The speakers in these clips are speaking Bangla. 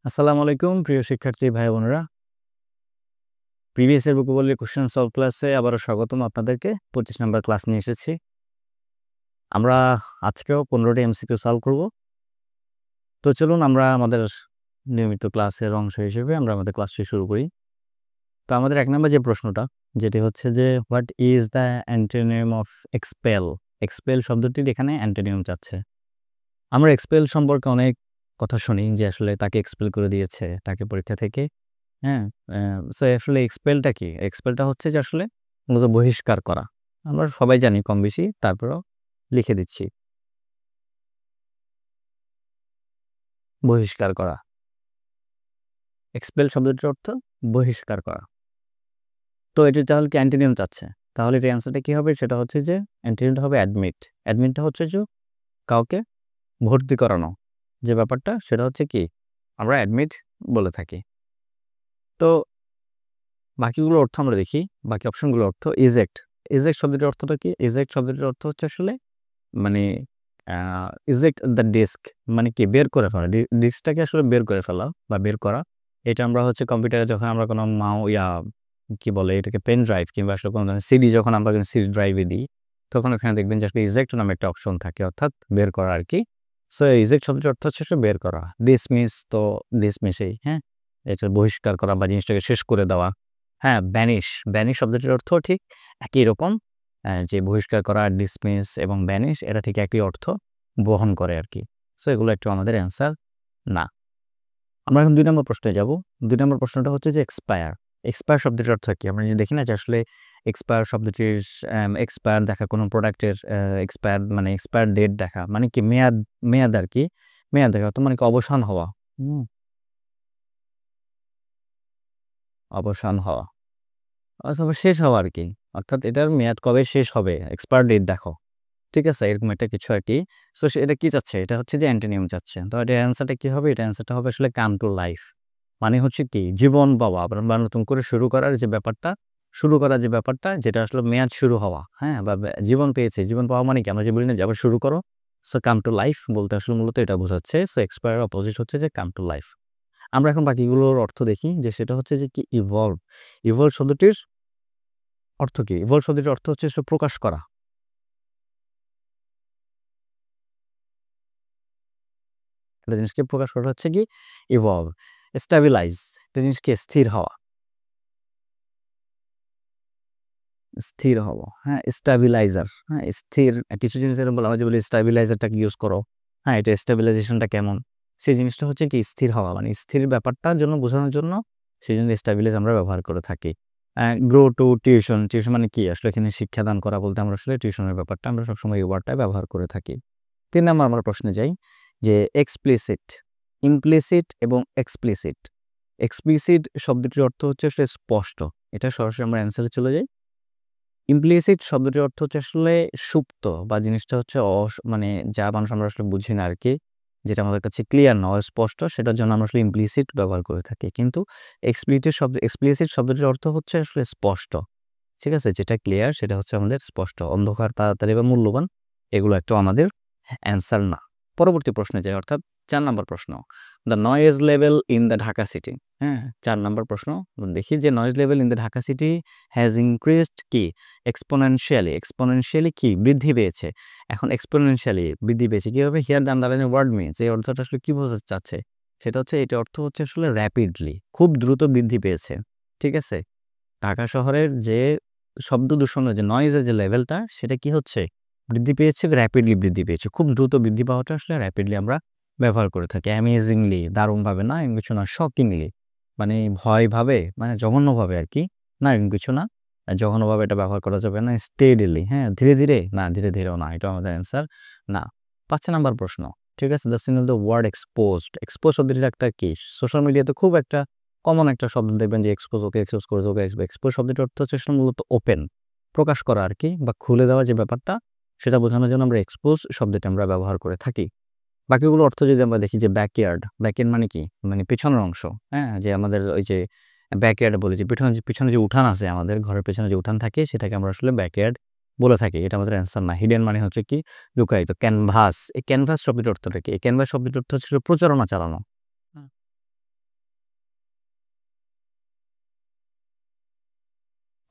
আসসালামু আলাইকুম প্রিয় শিক্ষার্থী ভাই বোনেরা। Previous year vocabulary question solve ক্লাসে আবারও স্বাগতম আপনাদেরকে। 25 নাম্বার ক্লাস নিয়ে এসেছি। আমরা আজকেও 15টি এমসিকিউ সলভ করব। তো চলুন আমরা আমাদের নিয়মিত ক্লাসের অংশ হিসেবে আমরা আমাদের ক্লাসটি শুরু করি। তো আমাদের 1 নাম্বার যে প্রশ্নটা, যেটি হচ্ছে যে what is the antonym of expel? Expel শব্দটির এখানে অ্যান্টোনিম চাচ্ছে। আমরা এক্সপেল সম্পর্কে অনেক কথা শুনি যে আসলে তাকে এক্সপেল করে দিয়েছে তাকে পরীক্ষা থেকে। হ্যাঁ, সো আসলে এক্সপেলটা কি? এক্সপেলটা হচ্ছে যে আসলে মূলত বহিষ্কার করা। আমরা সবাই জানি কম বেশি, তারপরেও লিখে দিচ্ছি। বহিষ্কার করা। এক্সপেল শব্দটির অর্থ বহিষ্কার করা। তো এটি তাহলে কি অ্যান্টোনিম চাচ্ছে? তাহলে এর অ্যান্সারটা কি হবে? সেটা হচ্ছে যে অ্যান্টোনিমটা হবে অ্যাডমিট। অ্যাডমিটটা হচ্ছে যে কাউকে ভর্তি করানো। যে ব্যাপারটা সেটা হচ্ছে কি? আমরা অ্যাডমিট বলে থাকি। তো বাকিগুলোর অর্থ আমরা দেখি। বাকি অপশনগুলোর অর্থ ইজেক্ট। ইজেক্ট শব্দটির অর্থটা কি? ইজেক্ট শব্দটির অর্থ হচ্ছে আসলে মানে ইজেক্ট দ্য ডিস্ক, মানে কি বের করে ফেলা, ডিস্কটাকে আসলে বের করে ফেলা বা বের করা। এটা আমরা হচ্ছে কম্পিউটারে যখন আমরা কোনো কি বলে এটাকে পেন ড্রাইভ কিংবা আসলে কোনো ধরনের সিডি যখন আমরা সিডি ড্রাইভে দিই, তখন ওখানে দেখবেন যে আসলে ইজেক্ট নামে একটা অপশন থাকে, অর্থাৎ বের করা আর কি। সো ইজেক্ট শব্দটির অর্থ হচ্ছে আসলে বের করা। ডিসমিস তো ডিসমিসেই, হ্যাঁ, এটা বহিষ্কার করা বা জিনিসটাকে শেষ করে দেওয়া। হ্যাঁ, ব্যানিশ, ব্যানিশ শব্দটির অর্থ ঠিক একই রকম। যে বহিষ্কার করা, ডিসমিস এবং ব্যানিশ এটা ঠিক একই অর্থ বহন করে আর কি। সো এগুলো একটু আমাদের অ্যান্সার না। আমরা এখন 2 নম্বর প্রশ্নে যাব। 2 নম্বর প্রশ্নটা হচ্ছে যে এক্সপায়ার। এক্সপায়ার শব্দটির অর্থ কি? আমরা যে দেখি না যে আসলে এক্সপায়ার শব্দটির এক্সপায়ার দেখা কোনো প্রোডাক্টের এক্সপায়ার মানে এক্সপায়ার ডেট দেখা মানে কি মেয়াদ, মেয়াদ আর কি। মেয়াদ দেখা অর্থ মানে কি অবসান হওয়া। অবসান হওয়া অথবা শেষ হওয়া আর কি। অর্থাৎ এটার মেয়াদ কবে শেষ হবে, এক্সপায়ার ডেট দেখো। ঠিক আছে? এরকম একটা কিছু আরকি। সো এটা কি চাচ্ছে? এটা হচ্ছে যে অ্যান্টোনিম চাচ্ছে। তো এটার অ্যান্সারটা কি হবে? এটার অ্যান্সারটা হবে আসলে কাম টু লাইফ। মানে হচ্ছে কি? জীবন পাওয়া বা নতুন করে শুরু করার যে ব্যাপারটা, শুরু করার যে ব্যাপারটা যেটা আসলে মেয়াদ শুরু হওয়া, হ্যাঁ? বা জীবন পেয়েছে। জীবন পাওয়া মানে কি? আমরা যে বলি না যে আবার শুরু করো। সো কাম টু লাইফ বলতে আসলে মূলত এটা বোঝাচ্ছে। সো এক্সপায়ার অপোজিট হচ্ছে যে কাম টু লাইফ। আমরা এখন বাকিগুলোর অর্থ দেখি যে সেটা হচ্ছে যে কি ইভলভ। ইভলভ শব্দটির অর্থ কি? ইভলভ শব্দটির অর্থ হচ্ছে আসলে প্রকাশ করা। একটা জিনিসকে প্রকাশ করা হচ্ছে কি ইভলভ। স্ট্যাবিলাইজ, একটা জিনিসকে স্থির হওয়া, স্থির হওয়া, হ্যাঁ, স্ট্যাবিলাইজার, হ্যাঁ, স্থির কিছু জিনিস এরকম বলা হয় যে বলি স্ট্যাবিলাইজারটাকে ইউজ করো। হ্যাঁ, এটা স্ট্যাবিলাইজেশনটা কেমন? সেই জিনিসটা হচ্ছে কি স্থির হওয়া, মানে স্থির ব্যাপারটার জন্য বোঝানোর জন্য সেই জন্য স্ট্যাবিলাইজ আমরা ব্যবহার করে থাকি। গ্রো টু টিউশন, টিউশন মানে কি আসলে এখানে শিক্ষাদান করা বলতে আমরা আসলে টিউশনের ব্যাপারটা আমরা সবসময় এই ওয়ার্ডটা ব্যবহার করে থাকি। 3 নাম্বার আমরা প্রশ্নে যাই যে এক্সপ্লিসিট, ইমপ্লিসিট এবং এক্সপ্লিসিট। এক্সপ্লিসিট শব্দটির অর্থ হচ্ছে আসলে স্পষ্ট। এটা সরাসরি আমরা অ্যান্সারে চলে যাই। ইমপ্লিসিট শব্দটির অর্থ হচ্ছে আসলে সুপ্ত বা জিনিসটা হচ্ছে মানে যা মানুষ আমরা আসলে বুঝি না আরকি। যেটা আমাদের কাছে ক্লিয়ার না, অস্পষ্ট, সেটার জন্য আমরা আসলে ইমপ্লিসিট ব্যবহার করে থাকি। কিন্তু এক্সপ্লিসিট শব্দটির অর্থ হচ্ছে আসলে স্পষ্ট। ঠিক আছে? যেটা ক্লিয়ার সেটা হচ্ছে আমাদের স্পষ্ট। অন্ধকার, তাড়াতাড়ি বা মূল্যবান এগুলো একটাও আমাদের অ্যান্সার না। পরবর্তী প্রশ্নে যাই, অর্থাৎ 4 নাম্বার প্রশ্ন। The noise level in the Dhaka city. হ্যাঁ? 4 নাম্বার প্রশ্ন। দেখি যে noise level in the Dhaka city has increased কি? এক্সপোনেনশিয়ালি। এক্সপোনেনশিয়ালি কি? বৃদ্ধি পেয়েছে। এখন এক্সপোনেনশিয়ালি বৃদ্ধি পেয়েছে কিভাবে? Here the underline word means, এই অর্থটা আসলে কি বোঝাতে চাচ্ছে? সেটা হচ্ছে এটার অর্থ হচ্ছে আসলে র‍্যাপিডলি, খুব দ্রুত বৃদ্ধি পেয়েছে। ঠিক আছে? ঢাকা শহরের যে শব্দ দূষণের যে নয়েজের যে লেভেলটা সেটা কি হচ্ছে? বৃদ্ধি পেয়েছে, র‍্যাপিডলি বৃদ্ধি পেয়েছে। খুব দ্রুত বৃদ্ধি পাওয়াটা আসলে র‍্যাপিডলি আমরা ব্যবহার করে থাকি। অ্যামেজিংলি, দারুণভাবে না, এমন কিছু না, শকিংলি মানে ভয়ভাবে, মানে জঘন্যভাবে আরকি। না, এরকম কিছু না। জঘন্যভাবে এটা ব্যবহার করা যাবে না। স্টেডিলি, হ্যাঁ, ধীরে, ধীরে, না, ধীরে, ধীরেও না। এটাও আমাদের অ্যান্সার না। ৫ নাম্বার প্রশ্ন। ঠিক আছে? দ্য সিন of the word exposed. Expose শব্দটির একটা কি? সোশ্যাল মিডিয়াতে খুব একটা কমন একটা শব্দ দেখবেন যে এক্সপোজ, ওকে এক্সপোজ করেছে, ওকে এক্সপোজ শব্দটির অর্থ হচ্ছে আসলে মূলত ওপেন, প্রকাশ করা আরকি, বা খুলে দেওয়া যে ব্যাপারটা সেটা বোঝানোর জন্য আমরা এক্সপোজ শব্দটি আমরা ব্যবহার করে থাকি। বাকিগুলো অর্থ যদি আমরা দেখি যে ব্যাকইয়ার্ড, ব্যাকইয়ার্ড মানে কি? মানে পেছনের অংশ, হ্যাঁ? যে আমাদের ওই যে ব্যাকইয়ার্ড বলি যে পিছনে যে উঠান আছে, আমাদের ঘরের পেছনে যে উঠান থাকে সেটাকে আমরা আসলে ব্যাকইয়ার্ড বলে থাকি। এটা আমাদের অ্যান্সার না। হিডেন মানে হচ্ছে কি? লুকায়িত। ক্যানভাস, এই ক্যানভাস শব্দটির অর্থটা কি? এই ক্যানভাস শব্দটির অর্থ হচ্ছে প্রচারণা চালানো।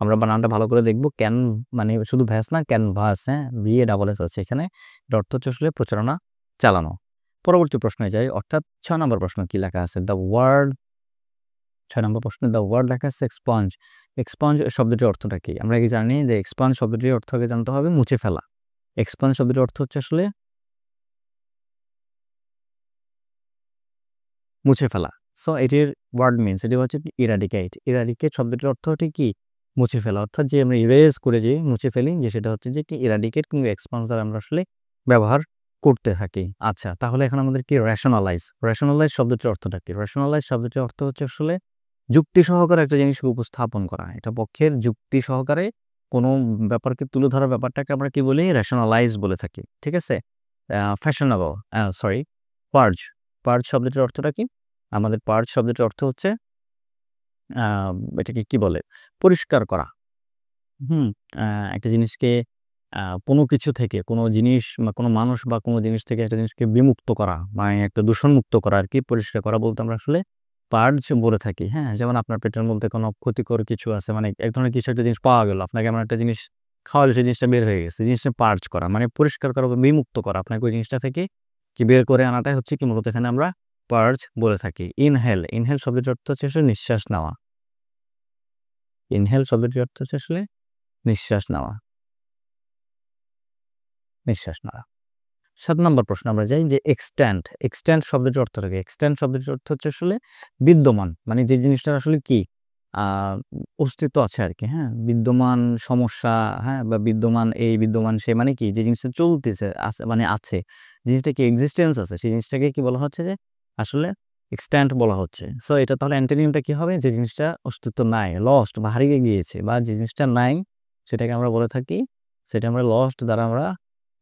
আমরা বানানটা ভালো করে দেখব। ক্যান মানে শুধু ভ্যাস না, ক্যানভাস, হ্যাঁ? VA আছে এখানে। এটার অর্থ হচ্ছে আসলে প্রচারণা চালানো। পরবর্তী প্রশ্নে যাই, অর্থাৎ ৬ নম্বর প্রশ্ন কি লেখা আছে? ৬ নম্বর প্রশ্নে দ্য ওয়ার্ড লেখা আছে এক্সপঞ্জ। এক্সপঞ্জ শব্দটির অর্থটা কি? আমরা কি জানি যে এক্সপাঞ্জ শব্দটির অর্থ আগে জানতে হবে মুছে ফেলা। এক্সপাঞ্জ শব্দটির অর্থ হচ্ছে আসলে মুছে ফেলা। সো এটির ওয়ার্ড মিনস এটি হচ্ছে ইরাডিকেট। ইরাডিকেট শব্দটির অর্থ হচ্ছে কি? মুছে ফেলা। অর্থাৎ যে আমরা ইরেজ করে যে মুছে ফেলি, যে সেটা হচ্ছে যে কি ইরাডিকেট কিংবা এক্সপান্স দ্বারা আমরা আসলে ব্যবহার করতে থাকি। আচ্ছা, তাহলে এখন আমাদের কি রেশনালাইজ। রেশনালাইজ শব্দটির অর্থটা কি? রেশনালাইজ শব্দটির অর্থ হচ্ছে আসলে যুক্তি সহকারে একটা জিনিসকে উপস্থাপন করা। এটা পক্ষের যুক্তি সহকারে কোনো ব্যাপারকে তুলে ধরার ব্যাপারটাকে আমরা কি বলি? রেশনালাইজ বলে থাকি। ঠিক আছে? Fashionable, sorry, purge. পার্জ শব্দটির অর্থটা কি? আমাদের পার্জ শব্দটির অর্থ হচ্ছে আ এটাকে কি বলে? পরিষ্কার করা। হুম? আ একটা জিনিসকে কোনো কিছু থেকে, কোনো জিনিস বা কোনো মানুষ বা কোনো জিনিস থেকে একটা জিনিসকে বিমুক্ত করা, মানে একটা দূষণমুক্ত করা আরকি, পরিষ্কার করা বলতে আমরা আসলে পার্জ বলে থাকি। হ্যাঁ? যেমন আপনার পেটের মধ্যে কোনো ক্ষতিকর কিছু আছে, মানে এক ধরনের কিছু একটা জিনিস পাওয়া গেল। আপনাকে এমন একটা জিনিস খাওয়ালে সেই জিনিসটা বের হয়ে গেছে। জিনিসটা পার্জ করা মানে পরিষ্কার করা বা বিমুক্ত করা। আপনাকে ওই জিনিসটা থেকে কি বের করে আনাটাই হচ্ছে কি মূলত এখানে আমরা পার্জ বলে থাকি। ইনহেল, ইনহেল শব্দটির অর্থ হচ্ছে আসলে নিঃশ্বাস নেওয়া। ইনহেল শব্দটির অর্থ হচ্ছে আসলে নিঃশ্বাস নেওয়া, নিঃশ্বাস নেওয়া। ৭ নম্বর প্রশ্নে আমরা যাই যে এক্সট্যান্ড। এক্সট্যান্ড শব্দটির অর্থটা কি? এক্সট্যান্ড শব্দটির অর্থ হচ্ছে আসলে বিদ্যমান। মানে যে জিনিসটার আসলে কি আ অস্তিত্ব আছে আরকি, হ্যাঁ? বিদ্যমান সমস্যা, হ্যাঁ? বা বিদ্যমান এই, বিদ্যমান সে, মানে কি যে জিনিসটা চলতেছে, আছে মানে আছে। জিনিসটা কি এক্সিস্টেন্স আছে। সেই জিনিসটাকে কি বলা হচ্ছে যে আসলে এক্সট্যান্ড বলা হচ্ছে। সো এটা তাহলে অ্যান্টোনিমটা কি হবে? যে জিনিসটা অস্তিত্ব নাই, লস্ট বা হারিয়ে গিয়েছে, বা যে জিনিসটা নাই সেটাকে আমরা বলে থাকি, সেটা আমরা লস্ট দ্বারা আমরা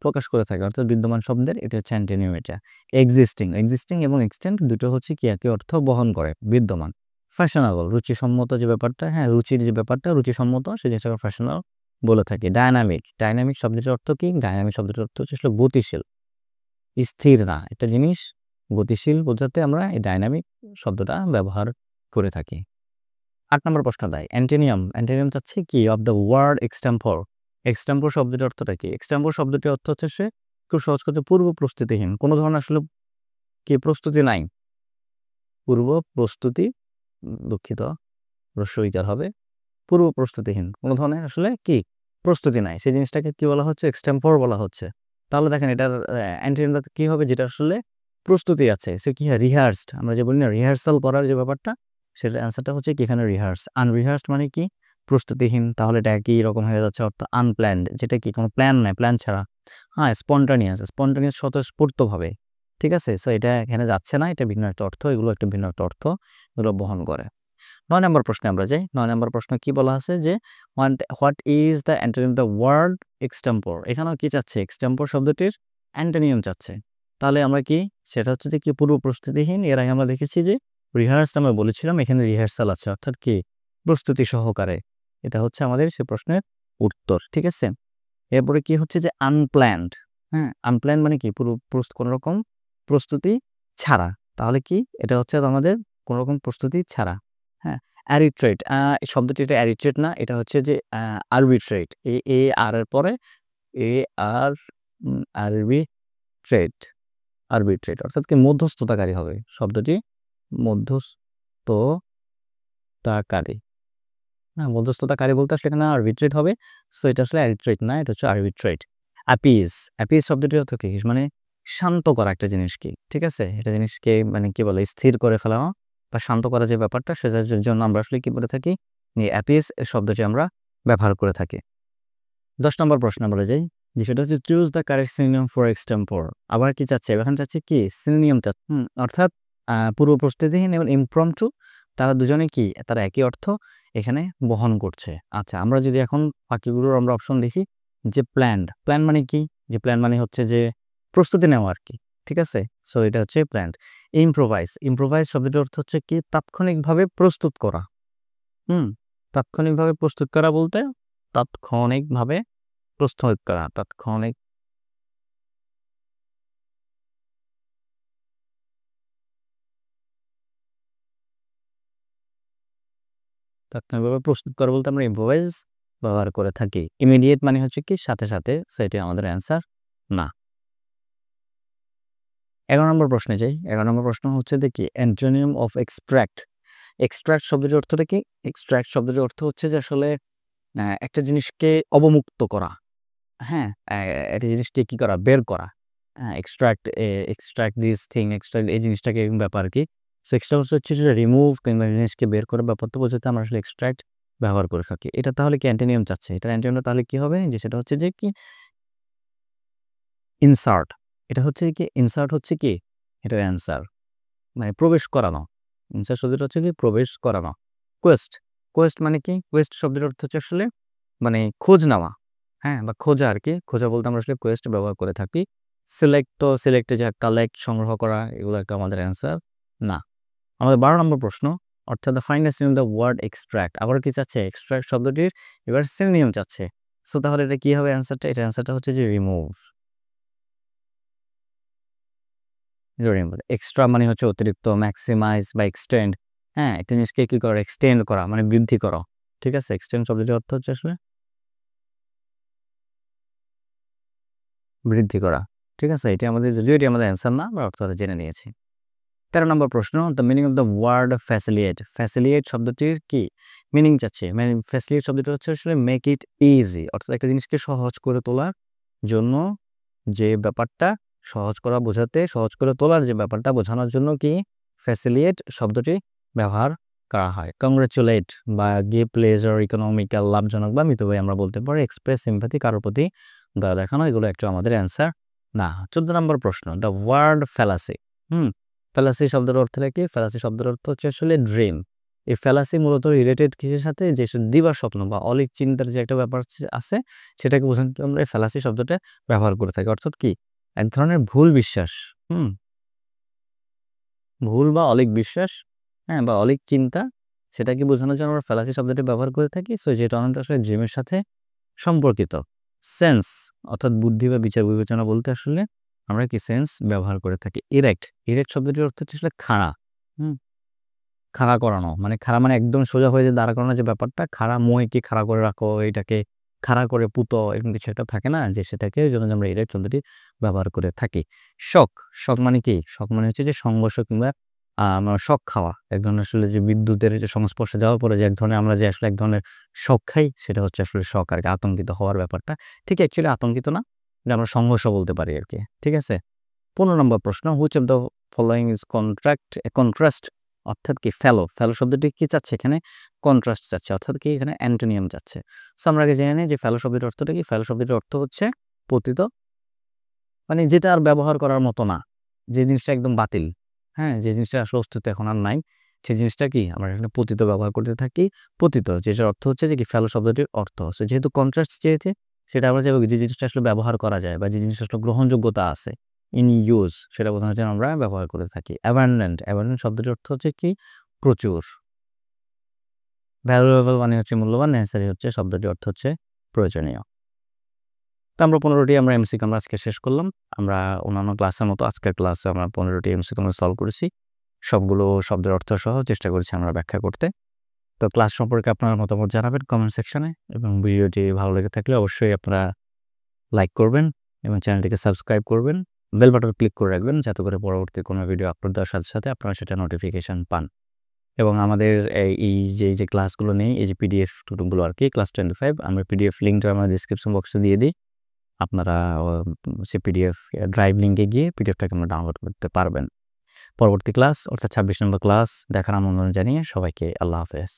প্রকাশ করে থাকি। অর্থাৎ বিদ্যমান শব্দের এটা হচ্ছে অ্যান্টোনিম এটা। এক্সিস্টিং, এক্সিস্টিং এবং এক্সটেন্ট দুটো হচ্ছে কি একই অর্থ বহন করে, বিদ্যমান। ফ্যাশনেবল, রুচিসম্মত যে ব্যাপারটা, হ্যাঁ, রুচির যে ব্যাপারটা রুচিসম্মত, সেই জিনিসটাকে ফ্যাশনেবল বলে থাকি। ডায়নামিক, ডায়নামিক শব্দটির অর্থ কি? ডায়নামিক শব্দটির অর্থ হচ্ছে আসলে গতিশীল, স্থির না। একটা জিনিস গতিশীল বোঝাতে আমরা এই ডায়নামিক শব্দটা ব্যবহার করে থাকি। ৮ নম্বর প্রশ্ন দেয় অ্যান্টোনিয়াম। অ্যান্টোনিয়াম চাচ্ছে কি? Of the word extempore. Extempore শব্দটির অর্থটা কি? এক্সটেম্পর শব্দটির অর্থ হচ্ছে সে খুব সহজ কথা, পূর্ব প্রস্তুতিহীন। কোনো ধরনের আসলে কি প্রস্তুতি নাই। পূর্ব প্রস্তুতি, দুঃখিত, হ্রস্ব ইকার হবে। পূর্ব প্রস্তুতিহীন। কোনো ধরনের আসলে কি প্রস্তুতি নাই। সেই জিনিসটাকে কি বলা হচ্ছে? এক্সটেম্পর বলা হচ্ছে। তাহলে দেখেন এটার অ্যান্টোনিমটা কি হবে? যেটা আসলে প্রস্তুতি আছে। সে কি হয়? রিহার্সড। আমরা যে বলি না রিহার্সাল করার যে ব্যাপারটা, সেটার অ্যান্সারটা হচ্ছে কি এখানে রিহার্স। আনরিহার্সড মানে কি? প্রস্তুতিহীন। তাহলে এটা একই রকম হয়ে যাচ্ছে অর্থ আনপ্ল্যান্ড, যেটা কি কোনো প্ল্যান নাই, প্ল্যান ছাড়া। হ্যাঁ, স্পন্টানিয়াস, স্পন্টানিয়াস স্বতঃস্ফূর্তভাবে। ঠিক আছে? সো এটা এখানে যাচ্ছে না, এটা ভিন্ন একটা অর্থ, এগুলো একটা ভিন্ন একটা অর্থ এগুলো বহন করে। ৯ নম্বর প্রশ্নে আমরা যাই। ৯ নম্বর প্রশ্ন কি বলা আছে যে what is the antonym of the word extempore. এখানেও কি চাচ্ছে? এক্সটেম্পর শব্দটির অ্যান্টোনিম চাচ্ছে। তাহলে আমরা কি, সেটা হচ্ছে যে কি পূর্ব প্রস্তুতিহীন। এর আগে আমরা দেখেছি যে রিহার্স আমরা বলেছিলাম, এখানে রিহার্সাল আছে অর্থাৎ কি প্রস্তুতি সহকারে। এটা হচ্ছে আমাদের সে প্রশ্নের উত্তর। ঠিক আছে? এরপরে কি হচ্ছে যে আনপ্ল্যান্ড। হ্যাঁ? আনপ্ল্যান্ড মানে কি কোনো রকম প্রস্তুতি ছাড়া। তাহলে কি? এটা হচ্ছে আমাদের কোনো রকম প্রস্তুতি ছাড়া। হ্যাঁ? অ্যারিট্রেট, এই শব্দটি এটা অ্যারিট্রেট না, এটা হচ্ছে যে আরবিট্রেট। আর এর পরে এ আর আরবিট্রেট, আরবিট্রেট অর্থাৎ কি মধ্যস্থতাকারী হবে শব্দটি, মধ্যস্থতাকারী। না, মধ্যস্থতাকারী বলতে আসলে এখানে আরবিট্রেট হবে। সো এটা আসলে অ্যারিট্রেট না, এটা হচ্ছে আরবিট্রেট। অ্যাপিজ, অ্যাপিজ শব্দটির অর্থ কি? মানে শান্ত করা একটা জিনিসকে। ঠিক আছে? এটা জিনিসকে মানে কি বলে? স্থির করে ফেলানো বা শান্ত করা যে ব্যাপারটা, সেটার জন্য আমরা আসলে কি বলে থাকি? এই অ্যাপিজ শব্দটি আমরা ব্যবহার করে থাকি। ১০ নম্বর প্রশ্নে আমরা যাই, যে সেটা হচ্ছে choose the correct synonym for extempore. আবার কি চাচ্ছে? এখানে চাচ্ছে কি? সিনোনিম চাচ্ছে। অর্থাৎ পূর্ব প্রস্তুতিহীন এবং ইমপ্রম্পটু, তারা দুজনে কি? তারা একই অর্থ এখানে বহন করছে। আচ্ছা, আমরা যদি এখন বাকিগুলোর আমরা অপশন দেখি, যে প্ল্যান্ড, প্ল্যান মানে কি? যে প্ল্যান মানে হচ্ছে যে প্রস্তুতি নেওয়া আরকি। ঠিক আছে? সো এটা হচ্ছে প্ল্যান্ড। ইম্প্রোভাইজ, ইম্প্রোভাইজ শব্দটির অর্থ হচ্ছে কি? তাৎক্ষণিকভাবে প্রস্তুত করা। হুম? তাৎক্ষণিকভাবে প্রস্তুত করা বলতে তাৎক্ষণিকভাবে প্রস্তুত করা, তাৎক্ষণিক তাৎক্ষণিকভাবে প্রস্তুত করা বলতে আমরা ইম্প্রোভাইজ ব্যবহার করে থাকি। ইমিডিয়েট মানে হচ্ছে কি সাথে সাথে, সো এটি আমাদের অ্যান্সার না। 11 নম্বর প্রশ্নে যাই। 11 নম্বর প্রশ্ন হচ্ছে দেখি অ্যান্টোনিম অফ এক্সট্রাক্ট। এক্সট্রাক্ট শব্দটির অর্থটা কি? এক্সট্রাক্ট শব্দটির অর্থ হচ্ছে যে আসলে একটা জিনিসকে অবমুক্ত করা। হ্যাঁ, একটা জিনিসকে কি করা? বের করা। হ্যাঁ, এক্সট্রাক্ট দিস থিং, এক্সট্রাক্ট এই জিনিসটাকে এরকম ব্যাপার কি। সো এক্সট্রাক্ট হচ্ছে যে রিমুভ কিংবা জিনিসকে বের করার ব্যাপারটা বোঝাতে আমরা আসলে এক্সট্রাক্ট ব্যবহার করে থাকি। এটা তাহলে কি অ্যান্টোনিম চাচ্ছে? এটার অ্যান্টোনিমটা তাহলে কি হবে? যে সেটা হচ্ছে যে কি ইনসার্ট। এটা হচ্ছে কি ইনসার্ট হচ্ছে কি? এটার অ্যান্সার মানে প্রবেশ করানো। ইনসার্ট শব্দটা হচ্ছে কি প্রবেশ করানো। কোয়েস্ট, কোয়েস্ট মানে কি? কোয়েস্ট শব্দের অর্থ হচ্ছে আসলে মানে খোঁজ নেওয়া। হ্যাঁ, বা খোঁজা আরকি। খোঁজা বলতে আমরা আসলে কোয়েস্ট ব্যবহার করে থাকি। সিলেক্ট তো সিলেক্টে যা কালেক্ট সংগ্রহ করা এগুলো একটা আমাদের অ্যান্সার না। আমাদের 12 নম্বর প্রশ্ন অর্থাৎ the find the synonym the word extract. আবার কি চাচ্ছে? এক্সট্রাক্ট শব্দটির এবার সিনোনিম চাচ্ছে। সো তাহলে এটা কি হবে অ্যান্সারটা? এটার অ্যান্সারটা হচ্ছে যে রিমুভ। এক্সট্রা মানে হচ্ছে অতিরিক্ত, ম্যাক্সিমাইজ বা এক্সটেন্ড। হ্যাঁ, একটা জিনিসকে কি করা? এক্সটেন্ড করা মানে বৃদ্ধি করা। ঠিক আছে? এক্সটেন্ড শব্দটির অর্থ হচ্ছে আসলে বৃদ্ধি করা। ঠিক আছে? এটি আমাদের যদিও এটি আমাদের অ্যান্সার না, আমরা অর্থটা জেনে নিয়েছি। 13 নম্বর প্রশ্ন the meaning of the word facilitate. Facilitate শব্দটির কি মিনিং চাচ্ছে? মানে ফ্যাসিলিয়েট শব্দটি হচ্ছে আসলে মেক ইট ইজি, অর্থাৎ একটা জিনিসকে সহজ করে তোলার জন্য যে ব্যাপারটা সহজ করা বোঝাতে, সহজ করে তোলার যে ব্যাপারটা বোঝানোর জন্য কি ফ্যাসিলিয়েট শব্দটি ব্যবহার করা হয়। কংগ্রেচুলেট বা গিভ প্লেজার, ইকোনমিক্যাল লাভজনক বা মিতব্যয়ী আমরা বলতে পারি। এক্সপ্রেস সিম্পাথি কারোর প্রতি দয়া দেখানো, এগুলো একটু আমাদের অ্যান্সার না। 14 নম্বর প্রশ্ন দ্য ওয়ার্ড ফ্যালাসি। ফ্যালাসি শব্দের অর্থটা কি? ফ্যালাসি শব্দের অর্থ হচ্ছে আসলে ড্রিম। এই ফ্যালাসি মূলত রিলেটেড কিসের সাথে? যে দিবা স্বপ্ন বা অলিক চিন্তার যে একটা ব্যাপার আছে সেটাকে বোঝাতে আমরা এই ফ্যালাসি শব্দটা ব্যবহার করে থাকি। অর্থাৎ কি এক ধরনের ভুল বিশ্বাস, হুম ভুল বা অলিক বিশ্বাস, হ্যাঁ বা অলিক চিন্তা, সেটাকে বোঝানোর জন্য আমরা ফ্যালাসি শব্দটি ব্যবহার করে থাকি। সো যেটা অনেকটা আসলে ড্রিমের সাথে সম্পর্কিত। সেন্স অর্থাৎ বুদ্ধি বা বিচার বিবেচনা বলতে আসলে আমরা কি সেন্স ব্যবহার করে থাকি। ইরেক্ট, ইরেক্ট শব্দটির অর্থ হচ্ছে আসলে খাড়া। হুম খাড়া করানো মানে খাড়া মানে একদম সোজা হয়ে যে দাঁড়া করানো যে ব্যাপারটা, খাড়া মইকে খাড়া করে রাখো, এটাকে খাড়া করে পুতো, এরকম কিছু একটা থাকে না, যে সেটাকে জন্য আমরা ইরেক্ট শব্দটি ব্যবহার করে থাকি। শক, শক মানে কি? শক মানে হচ্ছে যে সংঘর্ষ কিংবা শক খাওয়া। এক ধরনের আসলে যে বিদ্যুতের যে সংস্পর্শে যাওয়ার পরে যে এক ধরনের আমরা যে আসলে এক ধরনের শক খাই, সেটা হচ্ছে আসলে শক আর কি, আতঙ্কিত হওয়ার ব্যাপারটা। ঠিক অ্যাকচুয়ালি আতঙ্কিত না, এটা আমরা সংঘর্ষ বলতে পারি আর কি। ঠিক আছে? 15 নম্বর প্রশ্ন which of the following is contrast, অর্থাৎ কি ফেলো, ফেলো শব্দটি কি চাচ্ছে এখানে? কন্ট্রাস্ট চাচ্ছে, অর্থাৎ কি এখানে অ্যান্টোনিয়াম চাচ্ছে। সো আমরা আগে জেনে নিই যে ফেলো শব্দটির অর্থটা কি। ফেলো শব্দটির অর্থ হচ্ছে পতিত, মানে যেটা আর ব্যবহার করার মতো না, যে জিনিসটা একদম বাতিল। হ্যাঁ, যে জিনিসটা আসলে অস্তিত্ব এখন আর নাই, সেই জিনিসটা কি আমরা এখানে পতিত ব্যবহার করতে থাকি। পতিত যেটার অর্থ হচ্ছে যে কি ফেলো শব্দটির অর্থ হচ্ছে, যেহেতু কন্ট্রাস্ট চেয়েছে সেটা আমরা যাবো যে জিনিসটা আসলে ব্যবহার করা যায় বা যে জিনিসটা আসলে গ্রহণযোগ্যতা আছে, ইন ইউজ, সেটা বোঝানোর জন্য আমরা ব্যবহার করে থাকি। অ্যাবান্ডেন্ট, অ্যাবান্ডেন্ট শব্দটির অর্থ হচ্ছে কি প্রচুর। ভ্যালুয়েবল মানে হচ্ছে মূল্যবান, নেসেসারি হচ্ছে শব্দটির অর্থ হচ্ছে প্রয়োজনীয়। তো আমরা 15টি আমরা এমসিকিউ আমরা আজকে শেষ করলাম। আমরা অন্যান্য ক্লাসের মতো আজকের ক্লাসে আমরা 15টি এমসিকিউ আমরা সলভ করেছি। সবগুলো শব্দের অর্থ সহ চেষ্টা করেছি আমরা ব্যাখ্যা করতে। তো ক্লাস সম্পর্কে আপনার মতামত জানাবেন কমেন্ট সেকশনে, এবং ভিডিওটি ভালো লেগে থাকলে অবশ্যই আপনারা লাইক করবেন এবং চ্যানেলটিকে সাবস্ক্রাইব করবেন। বেল বাটন ক্লিক করে রাখবেন যাতে করে পরবর্তী কোনো ভিডিও আপলোড দেওয়ার সাথে সাথে আপনারা সেটা নোটিফিকেশন পান। এবং আমাদের এই যে ক্লাসগুলো নেই, এই যে পিডিএফ গুলো আর কি, ক্লাস 25 আমরা পিডিএফ লিঙ্কটা আমরা ডিসক্রিপশন বক্সে দিয়ে দিই। আপনারা সে পিডিএফ ড্রাইভ লিঙ্কে গিয়ে পিডিএফটাকে আমরা ডাউনলোড করতে পারবেন। পরবর্তী ক্লাস অর্থাৎ 26 নম্বর ক্লাস দেখার আমন্ত্রণ জানিয়ে সবাইকে আল্লাহ হাফেজ।